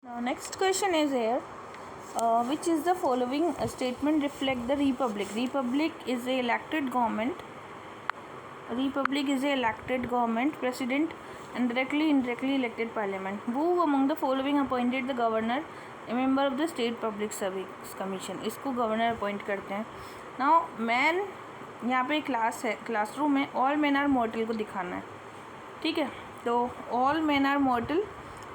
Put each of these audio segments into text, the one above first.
Next question is here. Which is the following statement reflect the republic? Republic is a elected government. Republic is a elected government, president, and directly indirectly elected parliament. Who among the following appointed the governor, a member of the state public service commission? इसको governor appoint करते हैं. Now man, यहाँ पे class है, classroom है, all man are मॉर्टल को दिखाना है. ठीक है, तो ऑल मैन आर मॉर्टल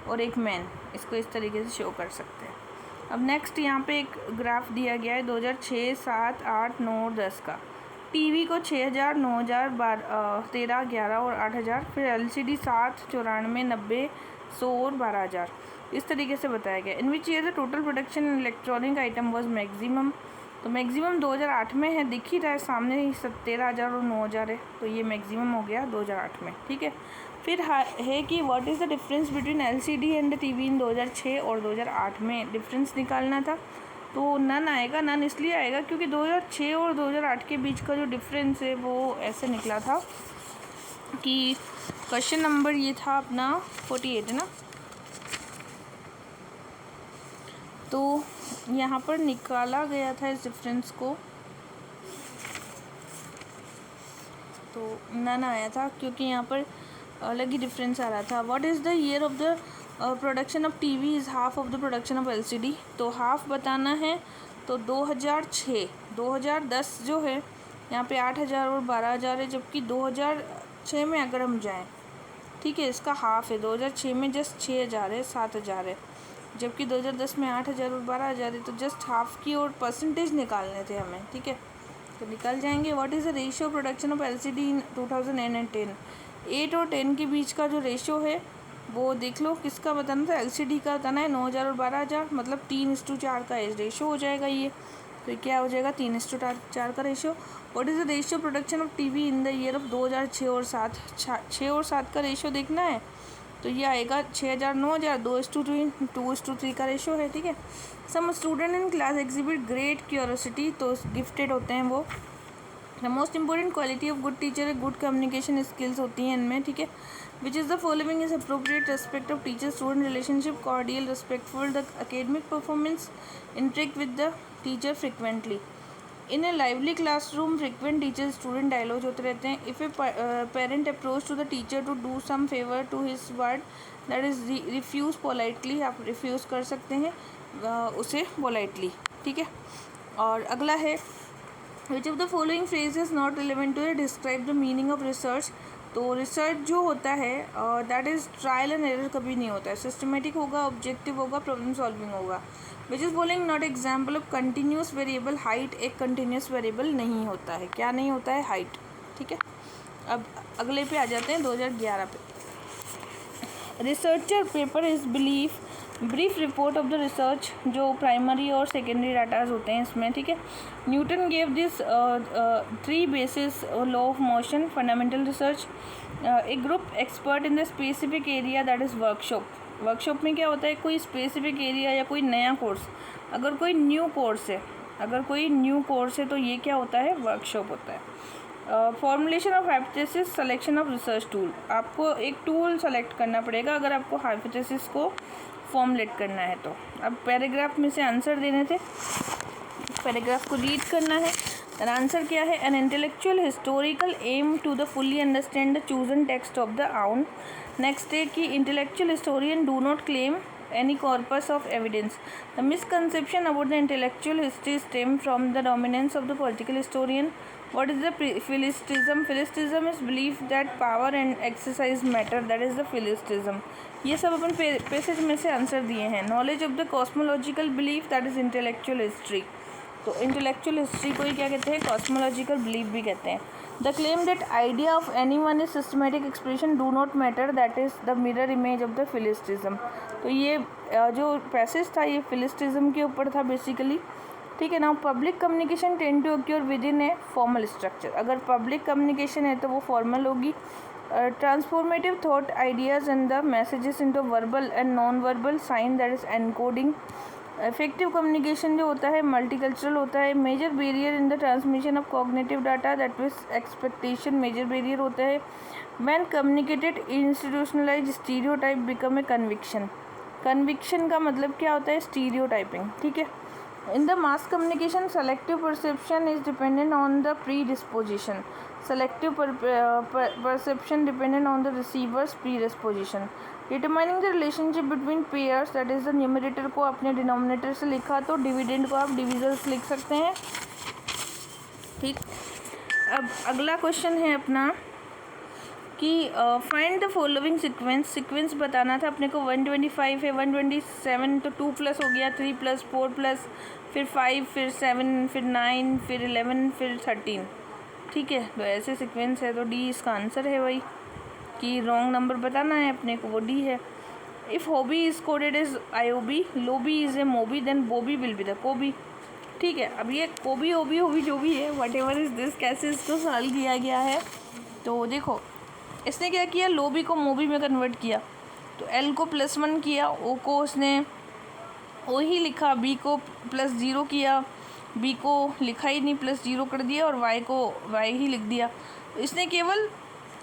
और एक मैन, इसको इस तरीके से शो कर सकते हैं. अब नेक्स्ट यहाँ पे एक ग्राफ दिया गया है 2006, 7, 8, 9 और 10 का. टीवी को 6000, 9000, 13, 11 और 8000. फिर एलसीडी 7, 94, 90, 100 और 12000. इस तरीके से बताया गया. In which year the total production in electronic item was maximum. तो मैक्सिमम 2008 में है, दिख ही रहा है सामने ही 13000 और 9000 है, तो ये मैक्सिमम हो गया 2008 में. ठीक है, फिर है कि what is the difference between LCD and TV इन 2006 और 2008 में. डिफरेंस निकालना था, तो नन आएगा. नन इसलिए आएगा क्योंकि 2006 और 2008 के बीच का जो डिफरेंस है वो ऐसे निकला था कि क्वेश्चन नंबर ये था अपना 48 है ना, तो यहाँ पर निकाला गया था इस डिफरेंस को, तो नन आया था क्योंकि यहाँ पर अलग ही डिफरेंस आ रहा था. What is the year of the production of TV is half of the production of LCD. तो हाफ बताना है, तो 2006. 2010 जो है यहाँ पे 8000 और 12000 है, जबकि 2006 में अगर हम जाएं, ठीक है, इसका हाफ है. 2006 में जस्ट 6000 है, 7000 है, जबकि 2010 में 8000 और 12000 है, तो जस्ट हाफ की और परसेंटेज निकालने थे हमें. ठीक है, तो निकल जाएंगे. What is the ratio production of LCD in 2009 and 10. 8 और 10 के बीच का जो रेशियो है वो देख लो. किसका बताना था? एलसीडी का बताना है. 9000 और 12000, मतलब 3:4 का रेशियो हो जाएगा ये. तो क्या हो जाएगा? 3:4 का ratio. What is the ratio production of TV in the year of 2006 और 7. 6 और 7 का रेशियो देखना है, तो ये आएगा 6000, 9000, 2:3, 2:3 का रेशियो है. ठीक है. Some student in class exhibit great curiosity, तो गिफ्टेड होते हैं वो. The most important quality of good teacher है गुड कम्युनिकेशन स्किल्स होती हैं इनमें. ठीक है. Which is the following is appropriate respect of teacher student relationship, cordial, respectful, the academic performance, interact with the teacher frequently. In a lively classroom frequent teacher student dialogue होते रहते हैं. If a parent approach to the teacher to do some favour to his word, that is refuse politely. आप refuse कर सकते हैं उसे politely. ठीक है. और अगला है which of the following phrase is not relevant to describe the meaning of research. तो रिसर्च जो होता है that is trial and error कभी नहीं होता है. सिस्टमेटिक होगा, ऑब्जेक्टिव होगा, प्रॉब्लम सॉल्विंग होगा. Which is bowling not example of continuous variable. Height एक कंटिन्यूस वेरिएबल नहीं होता है. क्या नहीं होता है? हाइट. ठीक है. अब अगले पे आ जाते हैं 2011 पे. Researcher paper is brief report of the research, जो प्राइमरी और सेकेंडरी डाटाज होते हैं इसमें. ठीक है. Newton gave this 3 basis law of motion, fundamental research, A group expert in the specific area, that is workshop. Workshop में क्या होता है? कोई स्पेसिफिक एरिया या कोई नया कोर्स. अगर कोई न्यू कोर्स है तो ये क्या होता है? वर्कशॉप होता है. Formulation of hypothesis, selection of research tool. आपको एक टूल सेलेक्ट करना पड़ेगा अगर आपको हाइपोथेसिस को फॉर्मुलेट करना है तो. अब पैराग्राफ में से आंसर देने थे, पैराग्राफ को रीड करना है. आंसर क्या है? An intellectual historical aim to the fully understand the chosen text of the own. Next है कि intellectual historian do not claim any corpus of evidence. The misconception about the intellectual history stem from the dominance of the political historian. What is the Philistinism? Philistinism is belief that power and exercise matter. That is the Philistinism. ये सब अपन passage में से answer दिए हैं. Knowledge of the cosmological belief, that is intellectual history. तो intellectual history को ही क्या कहते हैं? कॉस्मोलॉजिकल बिलीफ भी कहते हैं. The claim that idea of anyone is systematic expression do not matter, that is the mirror image of the philistinism. तो ये जो पैसेज था ये फिलिस्टिज्म के ऊपर था बेसिकली. ठीक है ना. Public communication tend to occur within a formal structure. अगर पब्लिक कम्युनिकेशन है तो वो फॉर्मल होगी. Transformative thought ideas and the messages into verbal and non verbal sign, that is encoding. Effective communication जो होता है मल्टीकल्चरल होता है. Major barrier in the transmission of cognitive data, that means expectation major barrier होता है. When communicated institutionalize stereotype become a conviction. Conviction का मतलब क्या होता है? स्टीरियोटाइपिंग, ठीक है। In the mass communication selective perception is dependent on the pre disposition, selective perception dependent on the receivers pre disposition. Determining the relationship between pairs, that is the numerator को आपने denominator से लिखा तो dividend को आप divisors लिख सकते हैं, ठीक। अब अगला क्वेश्चन है अपना कि फाइंड द फॉलोइंग सीक्वेंस बताना था अपने को। 125 है, 127 तो 2 प्लस हो गया, 3 प्लस 4 प्लस फिर 5 फिर 7 फिर 9 फिर 11 फिर 13, ठीक है। तो ऐसे सीक्वेंस है तो डी इसका आंसर है भाई, कि रॉन्ग नंबर बताना है अपने को, वो डी है। If hobby is coded as IOB, lobby is a moby, then bobby will be the cobby, ठीक है। अब ये कोबी ओबी होबी जो भी है, वट एवर इज़ दिस, कैसे इसको सॉल्व किया गया है, तो देखो इसने क्या किया, लोबी को मोबी में कन्वर्ट किया, तो एल को +1 किया, ओ को उसने ओ ही लिखा, बी को +0 किया, बी को लिखा ही नहीं, +0 कर दिया, और वाई को वाई ही लिख दिया। तो इसने केवल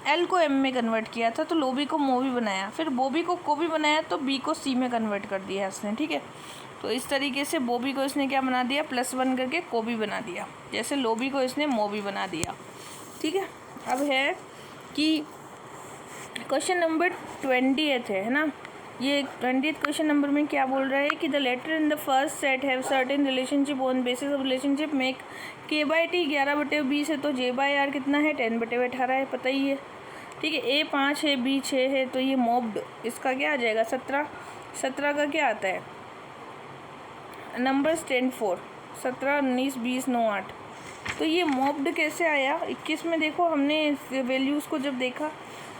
एल को एम में कन्वर्ट किया था, तो लोबी को मोबी बनाया, फिर बोबी को कोबी बनाया, तो बी को सी में कन्वर्ट कर दिया इसने, ठीक है। तो इस तरीके से बोबी को इसने क्या बना दिया, +1 करके कोबी बना दिया, जैसे लोबी को इसने मोबी बना दिया, ठीक है। अब है कि क्वेश्चन नंबर 20 है ना, ये 20 क्वेश्चन नंबर में क्या बोल रहा है कि the letter in the first set have certain relationship on basis of relationship make k/t 11/20 है, तो j/r कितना है, 10/18 है, पता ही है, ठीक है। a 5 है, b 6 है, तो ये मॉब्ड इसका क्या आ जाएगा, 17 का क्या आता है नंबर्स, 10 4 17 19 20 9 8, तो ये मॉब्ड कैसे आया 21 में। देखो हमने वैल्यूज़ को जब देखा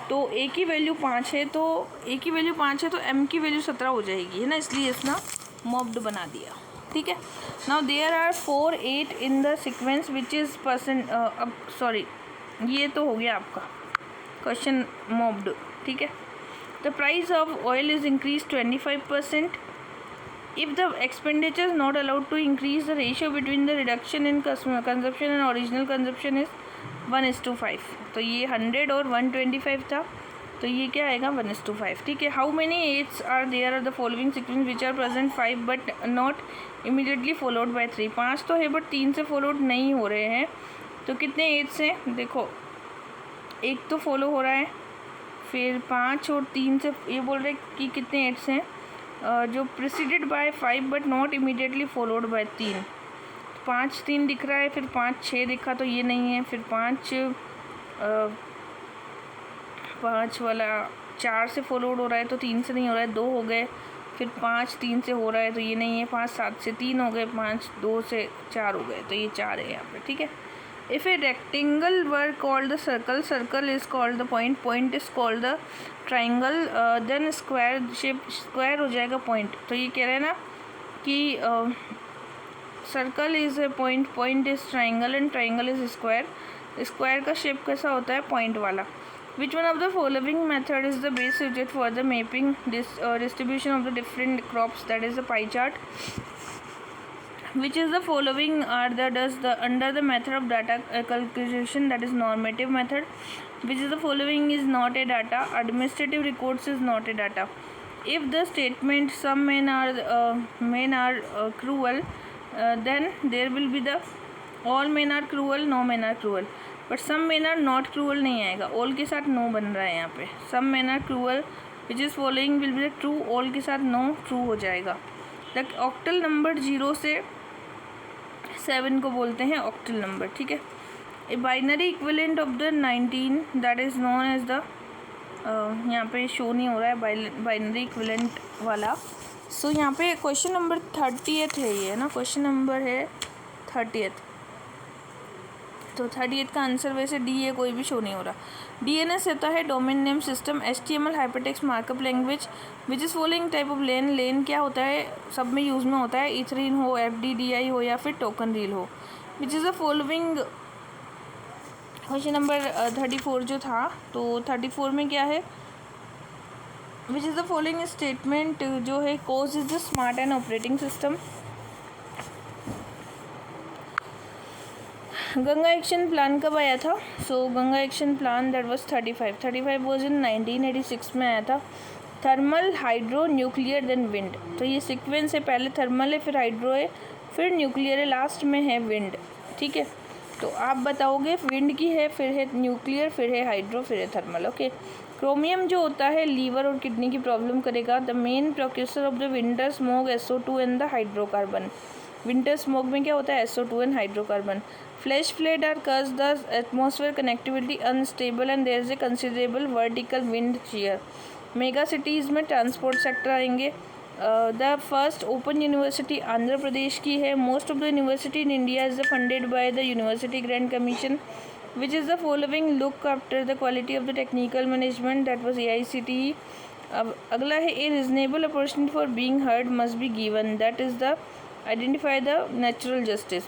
तो ए की वैल्यू 5 है, तो ए की वैल्यू 5 है तो एम की वैल्यू 17 हो जाएगी, है ना, इसलिए इसने मॉब्ड बना दिया, ठीक है। Now there are 4 8 in the sequence which is percent, अब सॉरी ये तो हो गया आपका क्वेश्चन मॉब्ड, ठीक है। The price of oil is increase 25%, if the expenditure is not allowed to increase, the ratio between the reduction in consumption and original consumption is 1:5, तो ये 100 और 125 था, तो ये क्या आएगा 1:5, ठीक है। How many eights are there are the following sequence which are present 5 but not immediately followed by 3, 5 तो है बट 3 से फॉलोड नहीं हो रहे हैं, तो कितने एट्स हैं, देखो एक तो फॉलो हो रहा है, फिर 5 और 3 से ये बोल रहे हैं कि कितने एट्स हैं, जो preceded by 5 but not immediately followed by 3, 5 3 दिख रहा है, फिर 5 6 दिखा तो ये नहीं है, फिर 5 वाला 4 से फॉलोड हो रहा है तो 3 से नहीं हो रहा है, 2 हो गए, फिर 5 3 से हो रहा है तो ये नहीं है, 5 7 से 3 हो गए, 5 2 से 4 हो गए, तो ये 4 है यहाँ पे, ठीक है। If a rectangle were called the circle, circle is called the point, point is called the triangle, then square shape, square हो जाएगा पॉइंट, तो ये कह रहे हैं ना कि circle is a point, point is triangle and triangle is square, square का शेप कैसा होता है, पॉइंट वाला। Which one of the following method is the best suited for the mapping distribution of the different crops, that is the pie chart. Which is the following are the does the under the method of data calculation, that is normative method. Which is the following is not a data, administrative records is not a data. If the statement some men are cruel, then there will be the all men are cruel, no men are cruel, but some men are not cruel नहीं आएगा, all के साथ no बन रहा है यहाँ पे, some men are cruel which is following will be the true, all के साथ no true हो जाएगा। द ऑक्टल नंबर 0 से 7 को बोलते हैं ऑक्टल नंबर, ठीक है। A binary equivalent of the 19 that is known as the, यहाँ पे शो नहीं हो रहा है बाइनरी इक्विवेलेंट वाला, सो यहाँ पे क्वेश्चन नंबर 30 है ये, है ना, क्वेश्चन नंबर है 30, तो 30 का आंसर वैसे डी है, कोई भी शो नहीं हो रहा। DNS होता है domain name system, HTML hypertext markup language, which is following type of LAN, LAN क्या होता है, सब में यूज़ में होता है, इथरीन हो, FDDI हो या फिर टोकन रील हो। Which is the following, question number 34 जो था, तो 34 में क्या है, which is the following statement जो है, cause is the smart and operating system. Ganga action plan कब आया था, so Ganga action plan that was 35 was in 1986 में आया था। Thermal, hydro, nuclear then wind. तो ये सीक्वेंस है, पहले थर्मल है, फिर हाइड्रो है, फिर न्यूक्लियर है, लास्ट में है विंड। ठीक है, तो आप बताओगे विंड की है, फिर है न्यूक्लियर, फिर है हाइड्रो, फिर है थर्मल। ओके, क्रोमियम जो होता है लीवर और किडनी की प्रॉब्लम करेगा। The main producer of the winter smoke SO2 and the hydrocarbon. Winter smoke में क्या होता है? SO2 and hydrocarbon. Flash flood are cause the atmosphere connectivity unstable and there is a considerable vertical wind shear। Mega cities में transport sector आएंगे। The first open university Andhra Pradesh की है। Most of the university in India is funded by the university grant commission. Which is the following look after the quality of the technical management, that was AICTE। अब अगला है ए reasonable opportunity for being heard must be given, that is the identify the natural justice.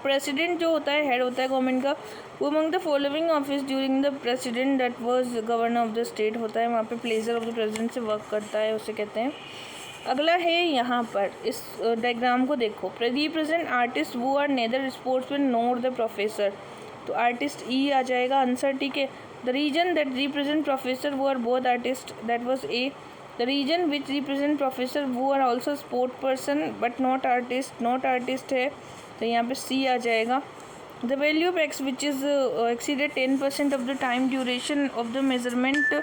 President जो होता है, head होता है government का, वो among the following office during the president that was governor of the state होता है, वहाँ पे प्लेजर ऑफ द प्रेसिडेंट से वर्क करता है, उसे कहते हैं। अगला है यहाँ पर इस डायग्राम को देखो, रिप्रेजेंट आर्टिस्ट वो are neither sportsman nor the professor. तो आर्टिस्ट ई आ जाएगा आंसर। ठीक है, the reason that represent professor वो are both artist, that was A. The reason which represent professor वो are also sport person but not artist, not artist है, तो यहाँ पे सी आ जाएगा। The value of X which is exceeded 10% of the time duration of the measurement.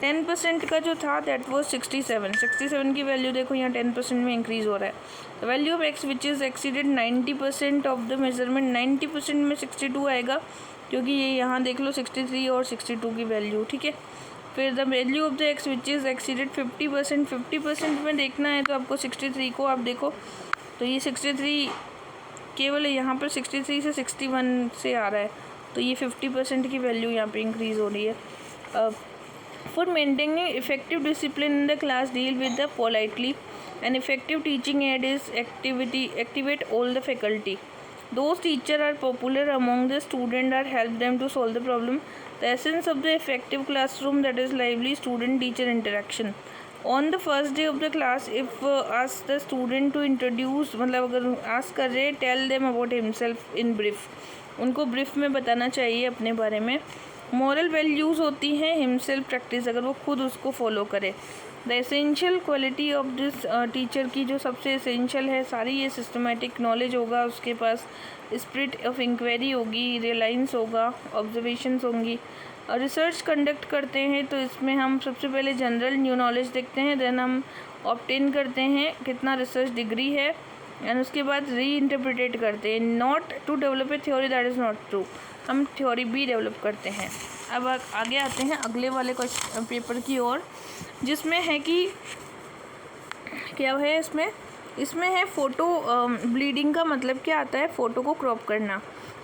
10% का जो था दैट वॉज 67 की वैल्यू देखो यहाँ 10% में इंक्रीज़ हो रहा है। The value of X which is exceeded 90% of the measurement, 90% में 62 आएगा, क्योंकि ये यहाँ देख लो 63 और 62 की वैल्यू। ठीक है, फिर the value of the x which is exceeded 50%, 50% में देखना है तो आपको 63 को आप देखो, तो ये 63 केवल यहाँ पर 63 से 61 से आ रहा है, तो ये 50% की वैल्यू यहाँ पे इंक्रीज़ हो रही है। For maintaining effective discipline in the class deal with the politely and effective teaching add is activate all the faculty. Those teachers are popular among the student or help them to solve the problem. The essence of the effective classroom, that is lively student-teacher interaction. On the first day of the class, if ask the student to introduce, मतलब अगर ask कर रहे, tell them about himself in brief. उनको brief में बताना चाहिए अपने बारे में। Moral values होती हैं himself practice, अगर वो खुद उसको follow करे। The essential quality of this teacher की जो सबसे एसेंशियल है सारी, ये सिस्टमेटिक नॉलेज होगा उसके पास, स्पिरिट ऑफ इंक्वायरी होगी, रिलायंस होगा, ऑब्जर्वेशंस होंगी। रिसर्च कंडक्ट करते हैं तो इसमें हम सबसे पहले जनरल न्यू नॉलेज देखते हैं, देन हम ऑब्टेन करते हैं कितना रिसर्च डिग्री है, एंड उसके बाद री इंटरप्रिटेट करते हैं। Not to develop a theory that is not true, हम थ्योरी भी डेवलप करते हैं। अब आगे आते हैं अगले वाले क्वेश्चन पेपर की ओर, जिसमें है कि क्या है इसमें है फ़ोटो ब्लीडिंग का मतलब क्या आता है, फ़ोटो को क्रॉप करना।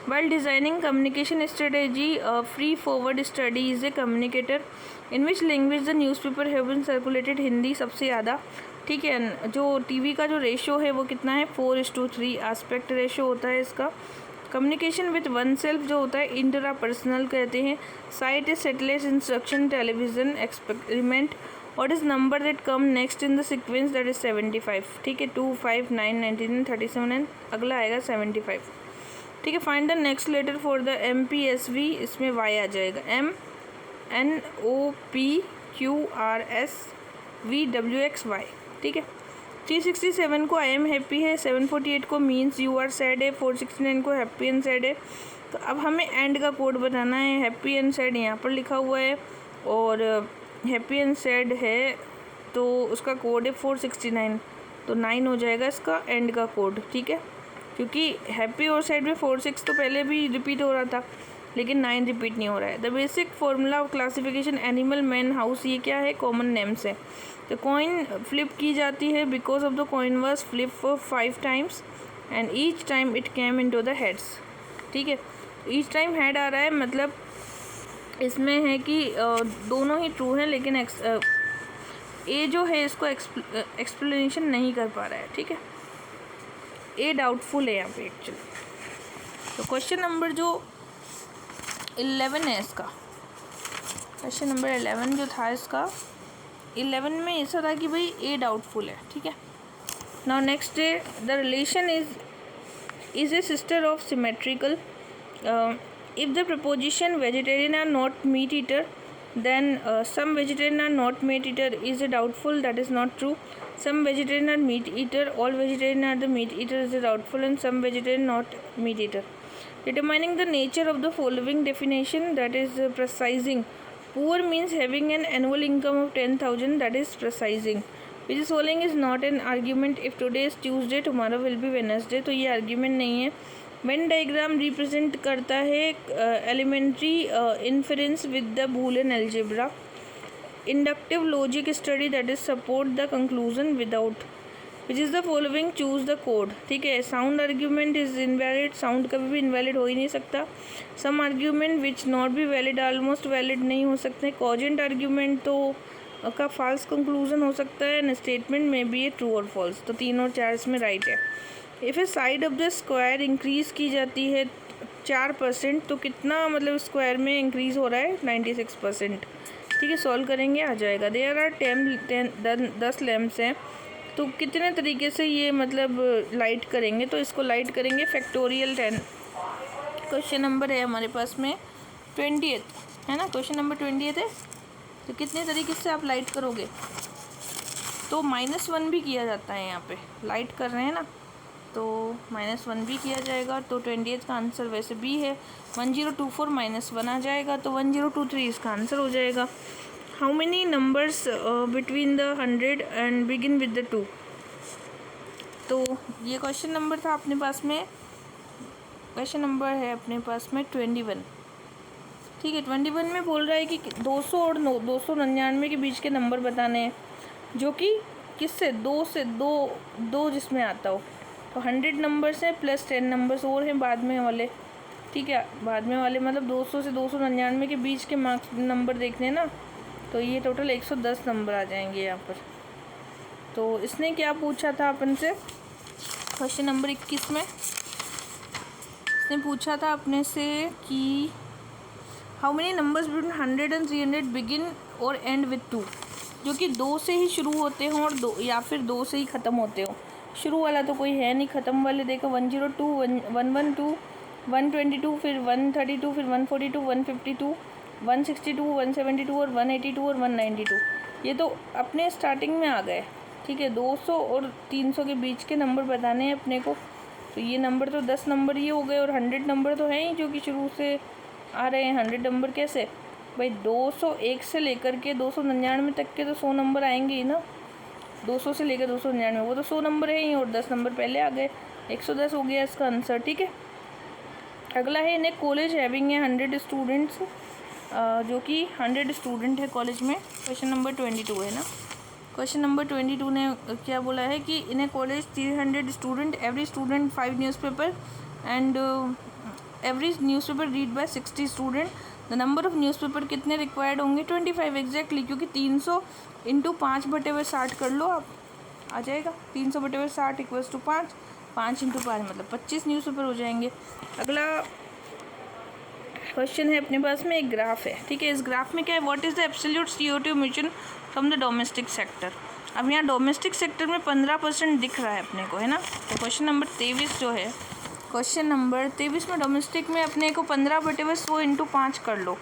While designing communication strategy, free forward study is a communicator in which language the newspaper have been circulated. Hindi सबसे ज़्यादा। ठीक है, जो टीवी का जो रेशो है वो कितना है, 4:3 एस्पेक्ट रेशो होता है इसका। कम्युनिकेशन विथ वन सेल्फ जो होता है इंट्रा पर्सनल कहते हैं। Site is satellite instruction television experiment. What is number that come next in the sequence, that is 75। ठीक है, 2, 5, 9, 19, 37 एंड अगला आएगा 75। ठीक है, find the next letter for the MPSV, इसमें Y आ जाएगा। MNOPQRSVWXY। ठीक है, 367 को आई एम हैप्पी है, 748 को मीन्स यू आर सैड है, 469 को हैप्पी एंड सैड है। तो अब हमें एंड का कोड बताना है। हैप्पी एंड सैड यहाँ पर लिखा हुआ है और हैप्पी एंड सैड है तो उसका कोड है 469, तो 9 हो जाएगा इसका एंड का कोड। ठीक है, क्योंकि हैप्पी और सैड में 46 तो पहले भी रिपीट हो रहा था, लेकिन 9 रिपीट नहीं हो रहा है। The basic formula of classification animal, man, house, ये क्या है, कॉमन नेम्स है। तो कॉइन फ्लिप की जाती है because of the coin was flip for 5 times and each time it came into the heads. ठीक है, ईच टाइम हेड आ रहा है, मतलब इसमें है कि दोनों ही ट्रू हैं, लेकिन ए जो है इसको एक्सप्लेनेशन नहीं कर पा रहा है। ठीक है, ए डाउटफुल है यहाँ पे एक्चुअली। तो क्वेश्चन नंबर जो 11 है इसका, क्वेश्चन नंबर 11 जो था इसका 11 में ऐसा था कि भाई ए डाउटफुल है। ठीक है, now next day the relation is a sister of symmetrical. If the proposition vegetarian are not meat eater Then some vegetarian are not meat eater is a doubtful, that is not true. Some vegetarian are meat eater, all vegetarian are the meat eater is a doubtful, and some vegetarian not meat eater. Determining the nature of the following definition, that is precising. Poor means having an annual income of 10,000, that is precising. Which is following is not an argument. If today is Tuesday, tomorrow will be Wednesday, तो ये argument नहीं है. Venn diagram represent करता है elementary inference with the Boolean algebra. Inductive logic study, that is support the conclusion without. Which is the following, choose the code. ठीक है. Sound argument is invalid, sound कभी भी invalid हो ही नहीं सकता. Some argument which not be valid, almost valid नहीं हो सकते. Cogent argument तो का false conclusion हो सकता है, and statement में भी ये true और false, तो 3 और 4 इसमें right है. If A side of the square increase की जाती है 4%, तो कितना मतलब स्क्वायर में इंक्रीज़ हो रहा है 96%. ठीक है, सॉल्व करेंगे आ जाएगा. देयर आर 10 लैम्प्स हैं, तो कितने तरीके से ये मतलब लाइट करेंगे, तो इसको लाइट करेंगे फैक्टोरियल 10. क्वेश्चन नंबर है हमारे पास में 20th है ना, क्वेश्चन नंबर 20th है. तो कितने तरीके से आप लाइट करोगे, तो -1 भी किया जाता है. यहाँ पे लाइट कर रहे हैं ना, तो -1 भी किया जाएगा. तो 20th का आंसर वैसे बी है. 1024 -1 आ जाएगा, तो 1023 इसका आंसर हो जाएगा. How many numbers between the 100 and begin with the 2. तो ये क्वेश्चन नंबर था अपने पास में, क्वेश्चन नंबर है अपने पास में 21. ठीक है, 21 में बोल रहा है कि 200 और 299 के बीच के नंबर बताने हैं, जो कि किससे 2 से 2 जिसमें आता हो. तो 100 नंबर्स हैं प्लस 10 नंबर्स और हैं बाद में वाले. ठीक है, बाद में वाले मतलब 200 से 299 के बीच के मार्क्स नंबर देखने हैं ना, तो ये टोटल 110 नंबर आ जाएंगे यहाँ पर. तो इसने क्या पूछा था अपन से, क्वेश्चन नंबर 21 में इसने पूछा था अपने से कि how many numbers between 100 and 300 begin और एंड विद 2, जो कि 2 से ही शुरू होते हों और 2 या फिर 2 से ही ख़त्म होते हों. शुरू वाला तो कोई है नहीं, ख़त्म वाले देखो 102, 112, 122, फिर 132, फिर 142, 152, 162, 172 और 182 और 192. ये तो अपने स्टार्टिंग में आ गए. ठीक है, 200 और 300 के बीच के नंबर बताने हैं अपने को. तो ये नंबर तो 10 नंबर ये हो गए, और 100 नंबर तो हैं ही जो कि शुरू से आ रहे हैं. 100 नंबर कैसे भाई, 201 से लेकर के 299 तक के तो 100 नंबर आएंगे ही ना. 200 से लेकर 299 वो तो 100 नंबर है ही, और 10 नंबर पहले आ गए. 110 हो गया इसका आंसर. ठीक है, अगला है इन a college having a 100 students, जो कि 100 स्टूडेंट है कॉलेज में. क्वेश्चन नंबर 22 है ना. क्वेश्चन नंबर 22 ने क्या बोला है कि in a college 300 student, every student 5 newspaper and every newspaper read by 60 student. The number of newspaper कितने रिक्वायर्ड होंगे 25 एग्जैक्टली, क्योंकि 300 इंटू 5/60 कर लो आप, आ जाएगा. 300/60 इक्वल्स टू 5, 5 इंटू 5 मतलब 25 न्यूज़पेपर हो जाएंगे. अगला क्वेश्चन है अपने पास में, एक ग्राफ है. ठीक है, इस ग्राफ में क्या है, what is the absolute CO2 emission from the domestic sector. अब यहाँ डोमेस्टिक सेक्टर में 15% दिख रहा है अपने को, है ना. तो क्वेश्चन नंबर 23 जो है, क्वेश्चन नंबर 23 में डोमेस्टिक में अपने को 15/100 इंटू 5 कर लो.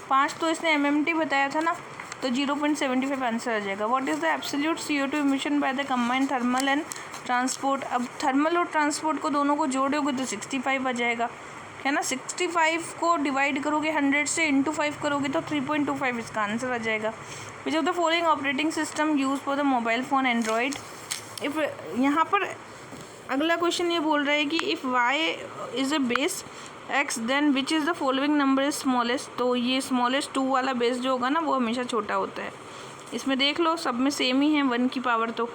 5 तो इसने MMT बताया था ना, तो 0.75 आंसर आ जाएगा. What is the absolute CO2 emission by the combined thermal and transport. अब थर्मल और ट्रांसपोर्ट को दोनों को जोड़ोगे तो 65 आ जाएगा, है ना. 65 को डिवाइड करोगे 100 से, इंटू 5 करोगे तो 3.25 इसका आंसर आ जाएगा. Which of the following operating system use for the mobile phone Android. If यहाँ पर अगला क्वेश्चन ये बोल रहा है कि if y is a base x then which is the following number is smallest. तो ये स्मॉलेस्ट 2 वाला बेस जो होगा ना वो हमेशा छोटा होता है. इसमें देख लो सब में सेम ही है 1 की पावर. तो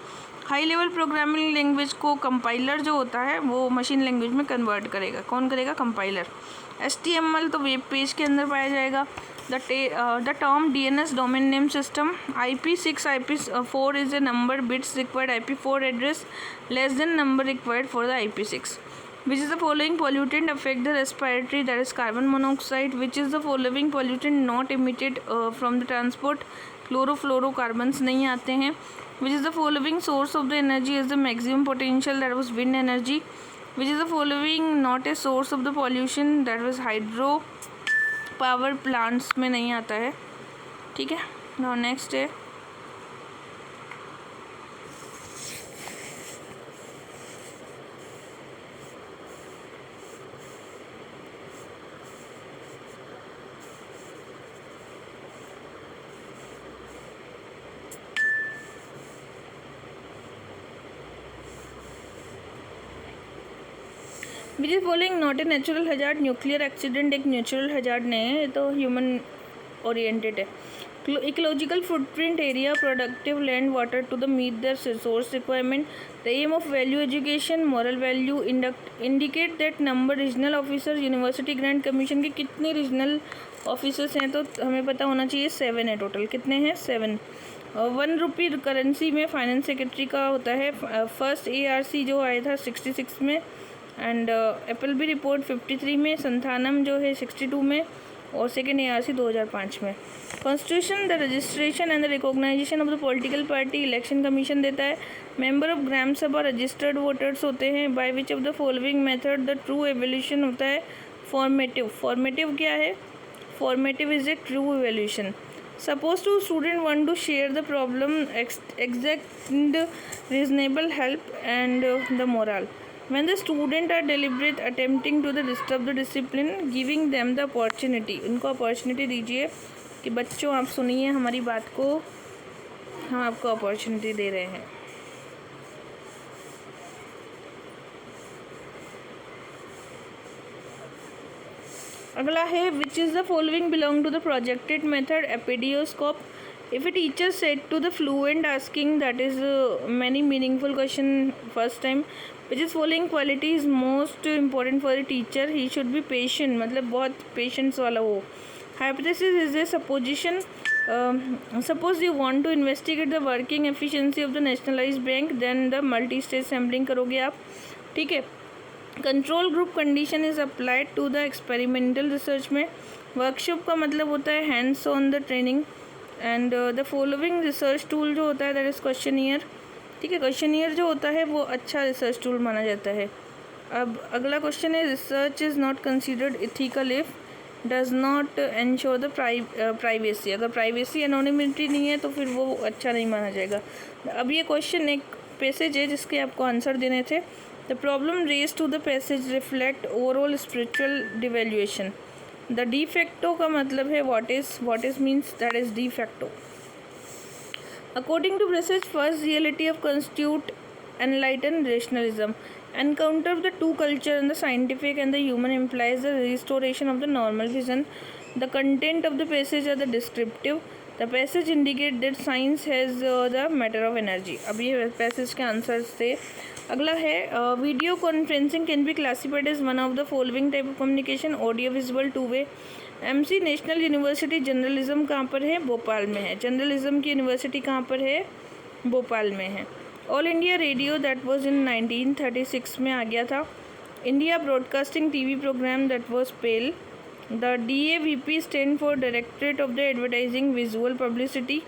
हाई लेवल प्रोग्रामिंग लैंग्वेज को कंपाइलर जो होता है वो मशीन लैंग्वेज में कन्वर्ट करेगा. कौन करेगा, कंपाइलर. HTML तो वेब पेज के अंदर पाया जाएगा. The term DNS domain name system. IP6 IP4 is a number bits required IP4 address less than number required for the IP6. Which is the following pollutant affect the respiratory, that is carbon monoxide. Which is the following pollutant not emitted from the transport. Chlorofluorocarbons नहीं आते हैं. Which is the following source of the energy is the maximum potential, that was wind energy. Which is the following not a source of the pollution, that was hydro power plants में नहीं आता है. ठीक है। Now next है which is following not a natural hazard. Nuclear accident एक natural hazard नहीं है, ये तो ह्यूमन ओरिएंटेड है। Ecological footprint area productive land water to the meet the resource requirement. The aim of value education moral value indicate that number regional officer. University grant commission के कितने regional officers हैं, तो हमें पता होना चाहिए 7 है टोटल। कितने हैं? 7। 1 रुपी करेंसी में फाइनेंस सेक्रेटरी का होता है। फर्स्ट ARC जो आया था 66 में, एंड एपल बी रिपोर्ट 53 में, संथानम जो है 62 में, और सेकेंड ARC 2005 में। Constitution the registration and the recognisation of the political party election commission देता है। मेंबर ऑफ ग्राम सभा रजिस्टर्ड वोटर्स होते हैं। By which of the following method the true evolution होता है? फॉर्मेटिव। फॉर्मेटिव क्या है? Formative is a true evolution. Suppose to student want to share the problem exact reasonable help and the moral. When the student are deliberate attempting to disturb the discipline, giving them the opportunity, उनको opportunity दीजिए कि बच्चों आप सुनिए हमारी बात को, हम आपको अपॉर्चुनिटी दे रहे हैं। अगला है which is the following belong to the projected method epidiascope. If a teacher said to the fluent asking that is many meaningful question first time, which is following quality is most important for a teacher, he should be patient, मतलब बहुत patience वाला हो। Hypothesis is a supposition. Suppose you want to investigate the working efficiency of the nationalized bank, then the multi-stage sampling करोगे आप, ठीक है। Control group condition is applied to the experimental research में। Workshop का मतलब होता है hands on the training. And the following research tool जो होता है दैट इज़ क्वेश्चनियर, ठीक है। क्वेश्चनियर जो होता है वो अच्छा रिसर्च टूल माना जाता है। अब अगला क्वेश्चन है research is not considered ethical if does not ensure the privacy. अगर प्राइवेसी एनोनिमिटी नहीं है तो फिर वो अच्छा नहीं माना जाएगा। अब ये क्वेश्चन एक पैसेज है जिसके आपको आंसर देने थे। The problem raise to the passage reflect overall spiritual devaluation. The de facto का मतलब है what is means that is de facto. According to passage first reality of constitute enlighten rationalism. Encounter of the two culture and the scientific and the human implies the restoration of the normal vision. The content of the passage are the descriptive. The passage indicate that science has the matter of energy. अब ये passage के answers थे। अगला है video conferencing can be classified as one of the following type of communication. Audio visual two way. MC national university journalism कहाँ पर है? भोपाल में है। जर्नलिज्म की यूनिवर्सिटी कहाँ पर है? भोपाल में है। All India radio that was in 1936 में आ गया था। India broadcasting TV programme that was pale. The DAVP stand for directorate of the advertising visual publicity.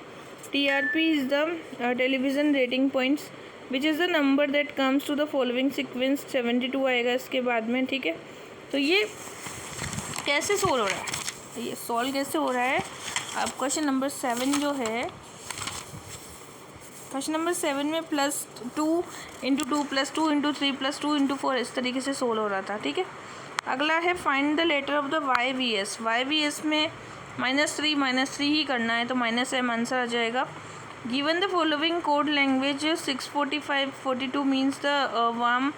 TRP is the television rating points. Which is the number that comes to the following sequence. 72 आएगा इसके बाद में, ठीक है। तो ये कैसे solve हो रहा है, ये सॉल्व कैसे हो रहा है? अब क्वेश्चन नंबर 7 जो है, क्वेश्चन नंबर 7 में +2 × 2 +2 × 3 +2 × 4 इस तरीके से सोल्व हो रहा था, ठीक है। अगला है find the letter of the YVS। YVS में -3 ही करना है, तो -m आंसर आ जाएगा। Given the following code language 645 42 means the warm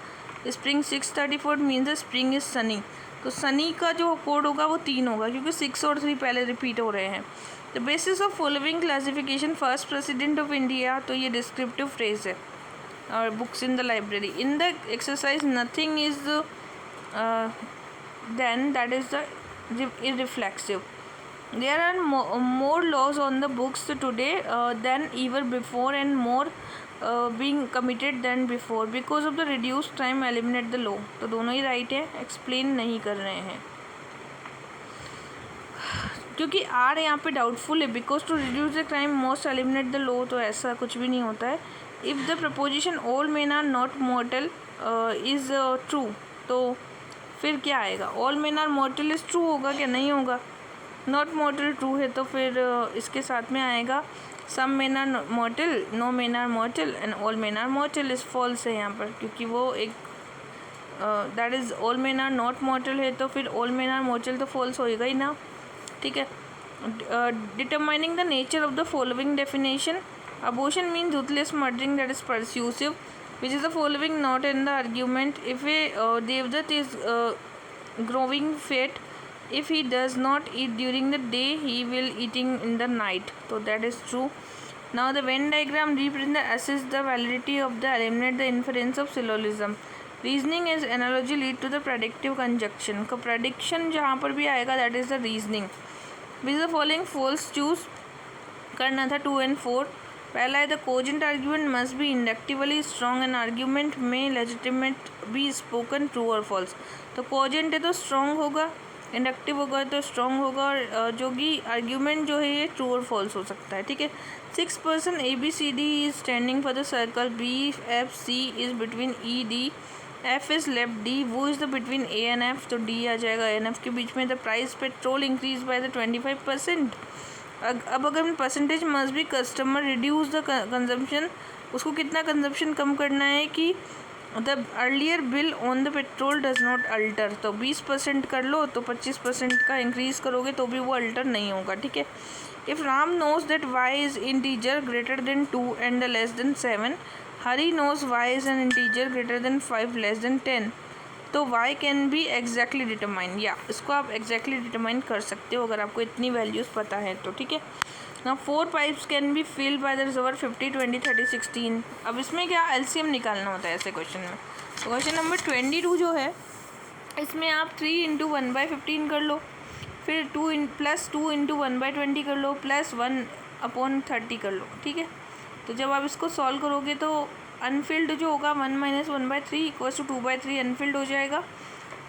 spring, 634 means the spring is Sunny. तो सनी का जो कोड होगा वो 3 होगा क्योंकि 6 और 3 पहले रिपीट हो रहे हैं। The basis of following classification first president of India, तो ये डिस्क्रिप्टिव फ्रेज है। और books in the library in the exercise nothing is then that is the irreflexive. There are more laws on the books today than ever before, and more being committed than before because of the reduced time eliminate the law. तो दोनों ही right है, explain नहीं कर रहे हैं क्योंकि are यहाँ पे डाउटफुल है। Because to reduce the crime most eliminate the law, तो ऐसा कुछ भी नहीं होता है। If the proposition all men are not mortal is true, तो फिर क्या आएगा? All men are mortal is true होगा क्या? नहीं होगा। नॉट मॉर्टल ट्रू है तो फिर इसके साथ में आएगा some men are mortal, no men are mortal and all men are mortal is false है यहाँ पर, क्योंकि वो एक that is all men are not mortal है तो फिर ऑल मेन आर मॉर्टल तो फॉल्स होएगा ही ना, ठीक है। Determining the nature of the following definition, abortion means ruthless murdering that is persuasive, which is the following not in the argument. If a devdat is growing fat, if he does not eat during the day, he will eating in the night. So that is true. Now the Venn diagram represent the assess the validity of the eliminate the inference of syllogism. Reasoning is analogy lead to the predictive conjunction. का prediction जहाँ पर भी आएगा that is the reasoning. Which is the following false choose करना था 2 and 4. पहला है the cogent argument must be inductively strong and argument में लेजिटिमेट बी स्पोकन ट्रू और फॉल्स। तो कोजेंट है तो स्ट्रॉन्ग होगा, इंडक्टिव होगा तो स्ट्रॉन्ग होगा, और जो कि आर्ग्यूमेंट जो है ये ट्रू और फॉल्स हो सकता है, ठीक है। 6 person ABCD is standing for the circle BFC is between ED, F is left D, वो is the between A and F, तो D आ जाएगा A एंड F के बीच में। The price petrol increase by the 25%। अब अगर percentage must be customer reduce the consumption, उसको कितना consumption कम करना है कि the earlier bill on the petrol does not alter, तो 20% कर लो तो 25% का इंक्रीज़ करोगे तो भी वो अल्टर नहीं होगा, ठीक है। If Ram knows that Y is integer greater than 2 and the less than 7, Hari knows Y is an integer greater than 5 less than 10, तो y can be exactly determine, या इसको आप एग्जैक्टली डिटरमाइन कर सकते हो अगर आपको इतनी वैल्यूज़ पता है तो, ठीक है ना। 4 pipes can be filled by the reservoir 50, 20, 30, 16। अब इसमें क्या LCM निकालना होता है ऐसे क्वेश्चन में। तो क्वेश्चन नंबर 22 जो है इसमें आप 3 × 1/15 कर लो, फिर 2 × 1/20 कर लो, प्लस 1/30 कर लो, ठीक है। तो जब आप इसको सॉल्व करोगे तो अनफिल्ड जो होगा 1 - 1/3 = 2/3 अनफिल्ड हो जाएगा।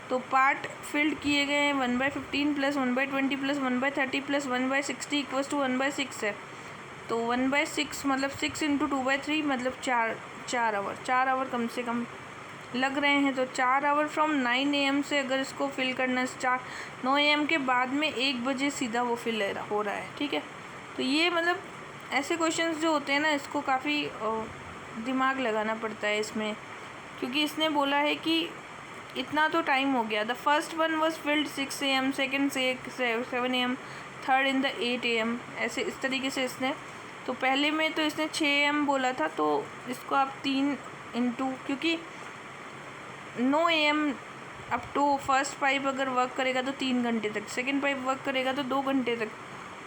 तो पार्ट फिल्ड किए गए हैं 1/15 + 1/20 + 1/30 + 1/60 = 1/6 है। तो 1/6 मतलब 6 × 2/3 मतलब 4 आवर, 4 आवर कम से कम लग रहे हैं। तो 4 आवर फ्रॉम 9 AM से अगर इसको फिल करना है 9 AM के बाद में 1 बजे सीधा वो फिल हो रहा है, ठीक है। तो ये मतलब ऐसे क्वेश्चंस जो होते हैं ना, इसको काफ़ी दिमाग लगाना पड़ता है इसमें, क्योंकि इसने बोला है कि इतना तो टाइम हो गया। The first one was filled 6 AM, second 7 AM, third in the 8 AM, ऐसे इस तरीके से इसने। तो पहले में तो इसने 6 AM बोला था, तो इसको आप 3 × क्योंकि 9 AM up to first pipe अगर वर्क करेगा तो 3 घंटे तक, सेकेंड पाइप वर्क करेगा तो 2 घंटे तक,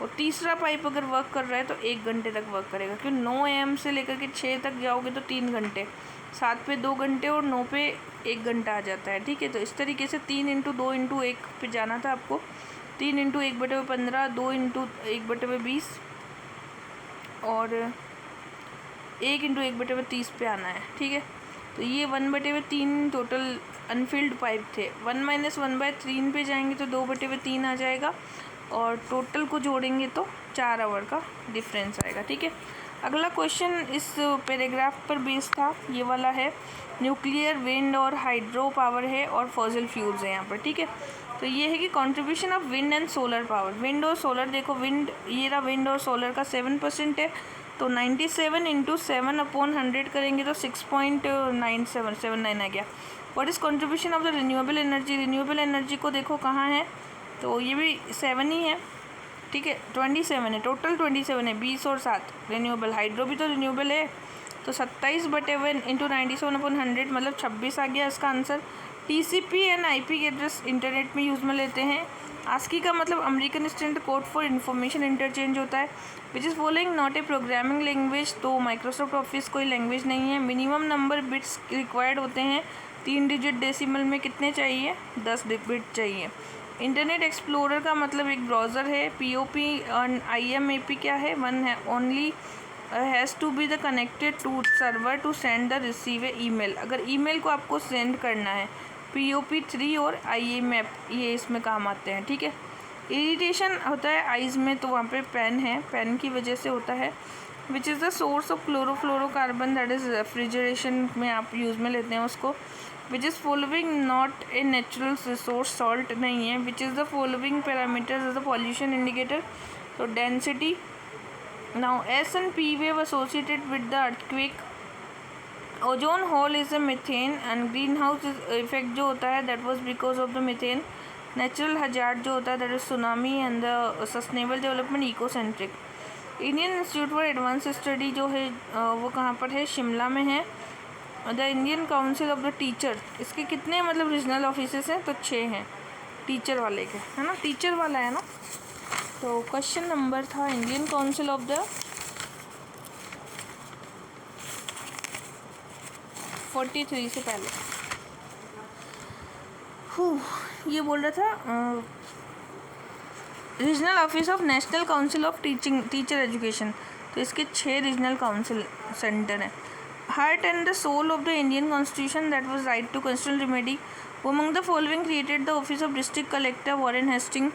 और तीसरा पाइप अगर वर्क कर रहा है तो 1 घंटे तक वर्क करेगा। क्यों 9 AM से लेकर के 6 तक जाओगे तो 3 घंटे, 7 पे 2 घंटे और 9 पे 1 घंटा आ जाता है, ठीक है। तो इस तरीके से 3 × 2 × 1 पे जाना था आपको, 3 × 1/15, 2 × 1/20 और 1 × 1/30 पे आना है, ठीक है। तो ये 1/3 टोटल अनफिल्ड पाइप थे। 1 - 1/3 पे जाएंगे तो 2/3 आ जाएगा, और टोटल को जोड़ेंगे तो 4 आवर का डिफरेंस आएगा, ठीक है। अगला क्वेश्चन इस पैराग्राफ पर बेस्ड था, ये वाला है। न्यूक्लियर, विंड और हाइड्रो पावर है और फॉसिल फ्यूल्स है यहाँ पर, ठीक है। तो ये है कि contribution of wind and solar power. Wind और सोलर देखो, विंड ये रहा, विंड और सोलर का 7% है, तो 97 × 7/100 करेंगे तो 6.9779 आ गया। What is contribution of the renewable energy. Renewable energy को देखो कहाँ है, तो ये भी 7 ही है, ठीक है। 27 है, टोटल 27 है, 20 और 7 रिन्यूएबल। हाइड्रो भी तो रिन्यूएबल है, तो 27/1 × 97/100 मतलब 26 आ गया इसका आंसर। TCP एंड IP के एड्रेस इंटरनेट में यूज़ में लेते हैं। ASCII का मतलब American standard code for information interchange होता है। Which is following not A programming language, तो माइक्रोसॉफ्ट ऑफिस कोई लैंग्वेज नहीं है। मिनिमम नंबर बिट्स रिक्वायर्ड होते हैं, 3 डिजिट डेसिमल में कितने चाहिए, 10 बिट चाहिए। इंटरनेट एक्सप्लोरर का मतलब एक ब्राउज़र है। POP और IMAP क्या है, 1 है only, has to be the connected to server to send the receive a email. अगर ईमेल को आपको सेंड करना है, POP 3 और IMAP ये इसमें काम आते हैं, ठीक है। इरिटेशन होता है आइज़ में, तो वहाँ पे पेन है, पेन की वजह से होता है। Which is the source of chlorofluorocarbon, that is refrigeration में आप यूज़ में लेते हैं उसको. Which is following not a natural resource, salt नहीं है. Which is the following parameters is the pollution indicator, तो density. Now S and P wave associated with the earthquake. Ozone hole is a methane and green house effect जो होता है that was because of the methane. Natural hazard जो होता है that is tsunami and the sustainable development ecocentric. Indian institute for advance study जो है वो कहाँ पर है, शिमला में है. The Indian council of the teacher, इसके कितने मतलब रीजनल ऑफिसेस हैं, तो 6 हैं टीचर वाले के, है ना, टीचर वाला है ना. तो क्वेश्चन नंबर था इंडियन काउंसिल ऑफ द 43 से पहले. ये बोल रहा था regional office of national council of teacher education, तो इसके 6 रीजनल काउंसिल सेंटर हैं. Heart and the soul of the Indian constitution that was right to constitutional remedy. Among the following created the office of district collector Warren Hasting.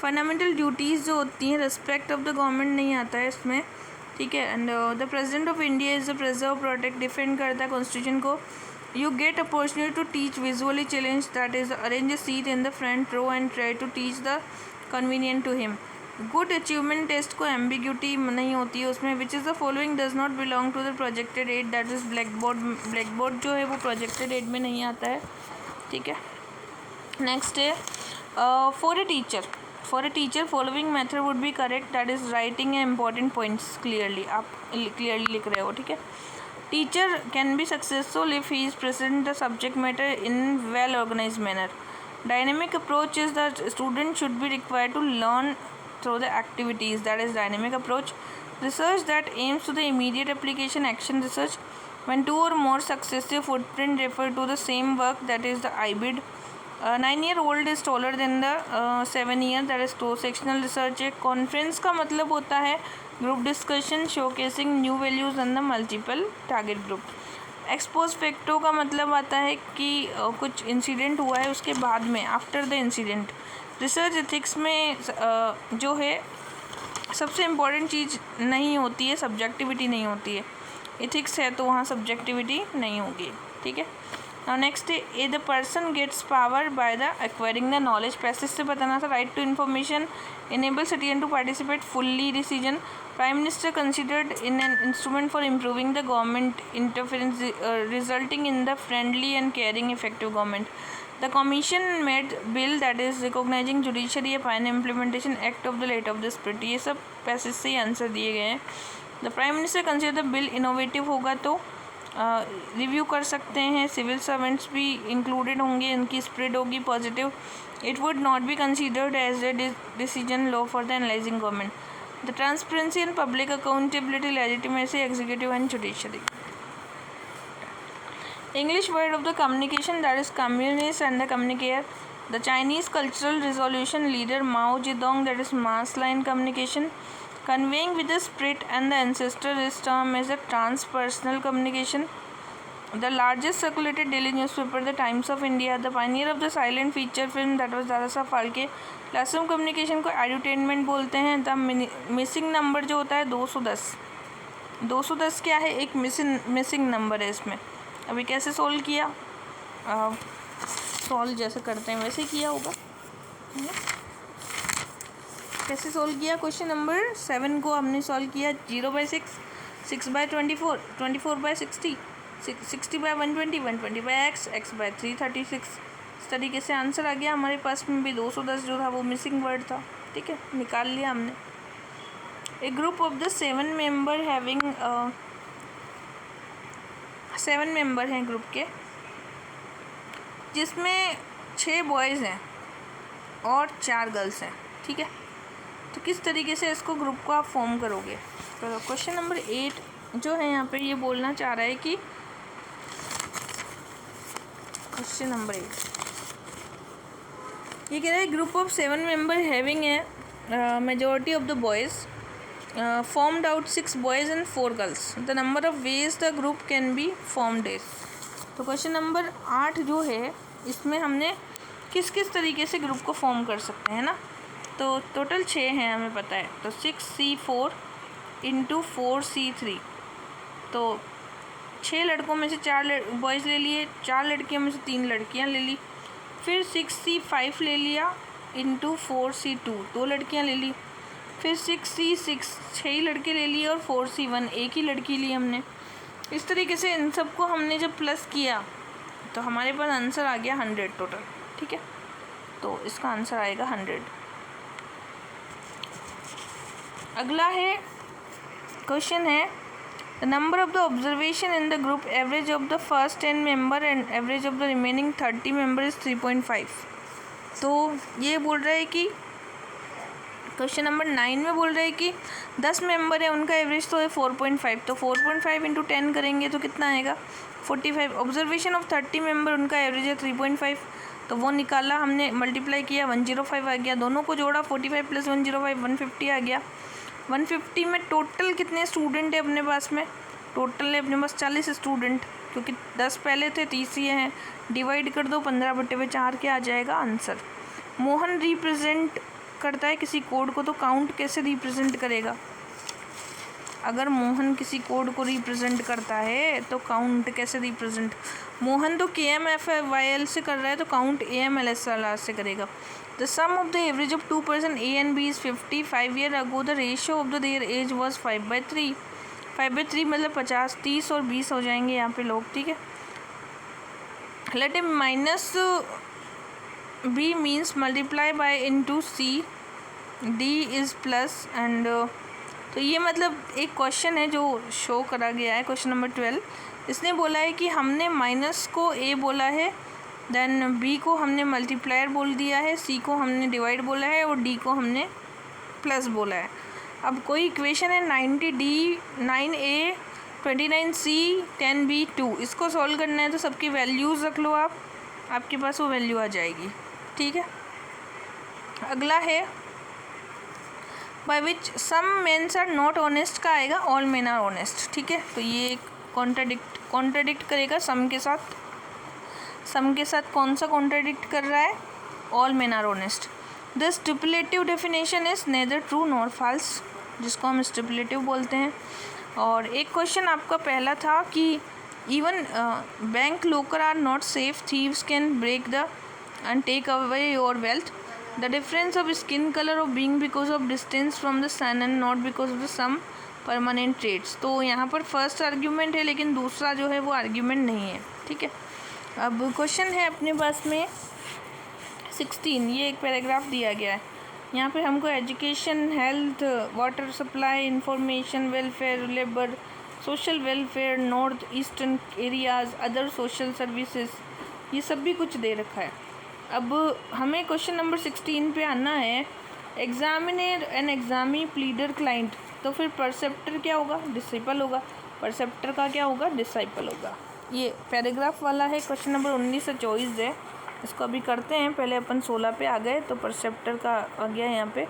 Fundamental duties जो होती हैं, respect of the government नहीं आता है इसमें, ठीक है. And the president of India is the preserve, protect, defend करता है कॉन्स्टिट्यूशन को. You get opportunity to teach visually challenged, that is arrange a seat in the front row and try to teach the convenient to him. Good achievement test को ambiguity नहीं होती है उसमें. which is the following does not belong to the projected aid, that is blackboard जो है वो projected aid में नहीं आता है, ठीक है. नेक्स्ट है for a teacher following method would be correct, that is writing important points clearly, आप clearly लिख रहे हो, ठीक है. Teacher can be successful if he is present the subject matter in well organized manner. Dynamic approach is that student should be required to learn through the activities, that is dynamic approach. Research that aims to the immediate application, action research. When 2 or more successive footprint refer to the same work, that is the IBID. 9-year-old is taller than the 7-year, that is cross-sectional research. Conference का मतलब होता है group discussion showcasing new values and the multiple target group. Expose facto का मतलब आता है कि कुछ इंसिडेंट हुआ है उसके बाद में, after the incident. Research ethics में जो है सबसे इम्पॉर्टेंट चीज़ नहीं होती है, सब्जेक्टिविटी नहीं होती है. एथिक्स है तो वहाँ सब्जेक्टिविटी नहीं होगी, ठीक है. Now next है the person gets power by the acquiring the knowledge. Passage से बताना था. Right to information enable citizen to participate fully decision. Prime minister considered in an instrument for improving the government interference resulting in the friendly and caring effective government. The commission made bill that is recognising judiciary fine implementation act of the late of the spirit. ये सब passage से ही answer दिए गए हैं. The prime minister consider the bill innovative होगा तो review कर सकते हैं. सिविल सर्वेंट्स भी इंक्लूडेड होंगे, उनकी स्प्रेड होगी positive. It would not be considered as a decision law for the analysing government. The transparency and public accountability legitimacy executive and judiciary. English word of the communication, that is communist and the communicator. The Chinese cultural revolution leader Mao Zedong, that is mass line communication. Conveying with the spirit and the ancestor is termed as a transpersonal communication. The largest circulated daily newspaper, the Times of India. The pioneer of the silent feature film, that was Dada Saheb Phalke. Classroom communication को edutainment बोलते हैं. The missing number जो होता है 210. 210 क्या है, एक missing number है इसमें. अभी कैसे सोल्व किया, सॉल्व जैसे करते हैं वैसे किया होगा. कैसे सोल्व किया, क्वेश्चन नंबर 7 को हमने सॉल्व किया. 0/6, 6/24, 24/60, 60/120, 120/x, x/336. इस तरीके से आंसर आ गया. हमारे पास में भी 210 जो था वो मिसिंग वर्ड था, ठीक है, निकाल लिया हमने. A group of the 7 member having 7 member हैं ग्रुप के, जिसमें 6 बॉयज़ हैं और 4 गर्ल्स हैं, ठीक है. तो किस तरीके से इसको ग्रुप को आप फॉर्म करोगे. तो क्वेश्चन नंबर 8 जो है यहाँ पे ये बोलना चाह रहा है कि क्वेश्चन नंबर 8 ये कह रहा है ग्रुप ऑफ 7 मेंबर हैविंग है majority of the boys formed out 6 boys and 4 girls. The number of ways the group can be formed is. तो क्वेश्चन नंबर 8 जो है इसमें हमने किस किस तरीके से ग्रुप को फॉर्म कर सकते हैं ना. तो टोटल 6 हैं हमें पता है. तो 6C4 इंटू 4C3। तो 6 लड़कों में से 4 बॉयज़ ले लिए, 4 लड़कियों में से 3 लड़कियां ले ली। फिर 6C5 ले लिया इंटू 4C2, 2 लड़कियां ले ली। फिर 6C6, 6 लड़के ले लिए और 4C1, एक ही लड़की ली हमने। इस तरीके से इन सबको हमने जब प्लस किया तो हमारे पास आंसर आ गया 100 टोटल। ठीक है, तो इसका आंसर आएगा 100। अगला है क्वेश्चन है the number of the observation in the group, average of the first 10 member and average of the remaining 30 member is 3.5। तो ये बोल रहा है कि क्वेश्चन नंबर 9 में बोल रहा है कि 10 मेंबर है, उनका एवरेज तो है 4.5। तो 4.5 इंटू 10 करेंगे तो कितना आएगा 45। ऑब्जर्वेशन ऑफ 30 मेंबर, उनका एवरेज है 3.5, तो वो निकाला हमने, मल्टीप्लाई किया 105 आ गया। दोनों को जोड़ा 45 प्लस 105 150 आ गया। 150 में टोटल कितने स्टूडेंट है अपने पास में, टोटल है अपने पास 40 स्टूडेंट, क्योंकि 10 पहले थे 30 ये हैं। डिवाइड कर दो 15/4 क्या आ जाएगा आंसर। मोहन रिप्रेजेंट करता है किसी कोड को, तो काउंट कैसे रिप्रेजेंट करेगा। अगर मोहन किसी कोड को रिप्रेजेंट करता है तो काउंट कैसे रिप्रेजेंट, मोहन तो KMFYL से कर रहा है तो काउंट AMLSR से करेगा। The sum of the average of 2 person A and B is 50। 5 year ago the ratio of the their age was 5/3। 5/3 मतलब 50, 30 और 20 हो जाएंगे यहाँ पे लोग। ठीक है, let A minus B means multiply by into C, D is plus and तो ये मतलब एक क्वेश्चन है जो शो करा गया है, क्वेश्चन नंबर 12। इसने बोला है कि हमने माइनस को A बोला है, देन B को हमने मल्टीप्लायर बोल दिया है, C को हमने डिवाइड बोला है और D को हमने प्लस बोला है। अब कोई इक्वेशन है 90D 9A 29C 10B 2, इसको सॉल्व करना है तो सबकी वैल्यूज़ रख लो आप, आपके पास वो वैल्यू आ जाएगी। ठीक है, अगला है by which some mens are not honest का आएगा ऑल मेन आर ऑनेस्ट। ठीक है, तो ये कॉन्ट्राडिक्ट करेगा सम के साथ। सम के साथ कौन सा कॉन्ट्राडिक्ट कर रहा है, all men are honest. The stipulative definition is neither true nor false, जिसको हम स्टिपुलेटिव बोलते हैं। और एक क्वेश्चन आपका पहला था कि even bank locker are not safe, thieves can break the and take away your wealth. The difference of skin color of being because of distance from the sun and not because of the some permanent traits। तो यहाँ पर first argument है लेकिन दूसरा जो है वो argument नहीं है। ठीक है, अब क्वेश्चन है अपने पास में 16, ये एक पैराग्राफ दिया गया है। यहाँ पे हमको education, health, water supply, information, welfare, labour, social welfare, north eastern areas, other social services, ये सब भी कुछ दे रखा है। अब हमें क्वेश्चन नंबर 16 पे आना है, examiner and examinee pleader client, तो फिर परसेप्टर क्या होगा, डिसाइपल होगा। परसेप्टर का क्या होगा, डिसाइपल होगा। ये पैराग्राफ वाला है, क्वेश्चन नंबर 19 से 24 है। इसको अभी करते हैं, पहले अपन 16 पे आ गए तो परसेप्टर का आ गया यहाँ पे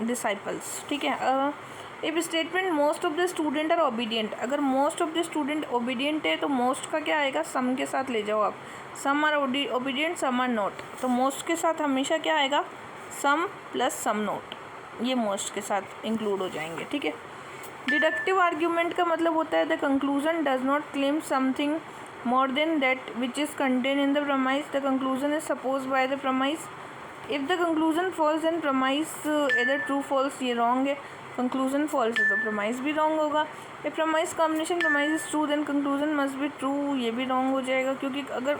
डिसाइपल्स। ठीक है, if statement most of the student are obedient, अगर most of the student obedient है तो मोस्ट का क्या आएगा, सम के साथ ले जाओ आप। Some are obedient, some are not, तो मोस्ट के साथ हमेशा क्या आएगा, सम प्लस सम नॉट, ये मोस्ट के साथ इंक्लूड हो जाएंगे। ठीक है, डिडक्टिव आर्ग्यूमेंट का मतलब होता है the conclusion does not claim something more than that which is contain in the premise, the conclusion is suppose by the premise. If the conclusion false and premise either true false, ये wrong है। Conclusion false है तो premise भी wrong होगा। ये premise combination premise is true then conclusion must be true, ये भी wrong हो जाएगा, क्योंकि अगर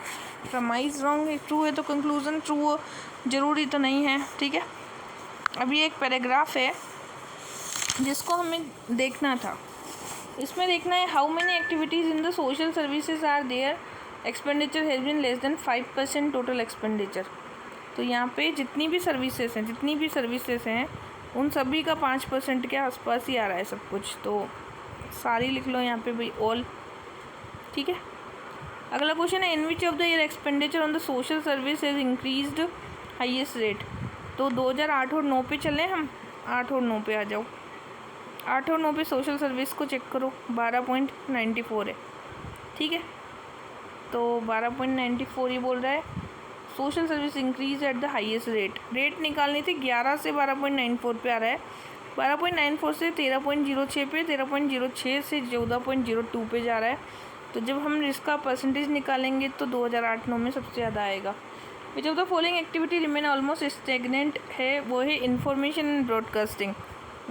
प्रमाइज रॉन्ग है, ट्रू है तो कंक्लूजन ट्रू हो, ज़रूरी तो नहीं है। ठीक है, अभी एक पैराग्राफ है जिसको हमें देखना था। इसमें देखना है how many activities in the social services are there, expenditure has been less than 5% total expenditure. तो यहाँ पे जितनी भी सर्विसेज हैं उन सभी का 5% के आसपास ही आ रहा है सब कुछ, तो सारी लिख लो यहाँ पे भाई, ऑल। ठीक है, अगला क्वेश्चन है in which of the year expenditure on the social service is increased highest rate. तो 2008 और 9 पे चलें हम, 8 और 9 पे आ जाओ। 8 और 9 पे सोशल सर्विस को चेक करो, 12.94 है। ठीक है, तो 12.94 ही बोल रहा है social service increase at the highest rate. Rate निकालनी थी, 11 से 12.94 पे आ रहा है, 12.94 से 13.06 पे, 13.06 से 14.02 पे जा रहा है। तो जब हम इसका परसेंटेज निकालेंगे तो 2008-9 में सबसे ज़्यादा आएगा। विच of the following activity remain almost stagnant है, वो है इन्फॉर्मेशन एंड ब्रॉडकास्टिंग।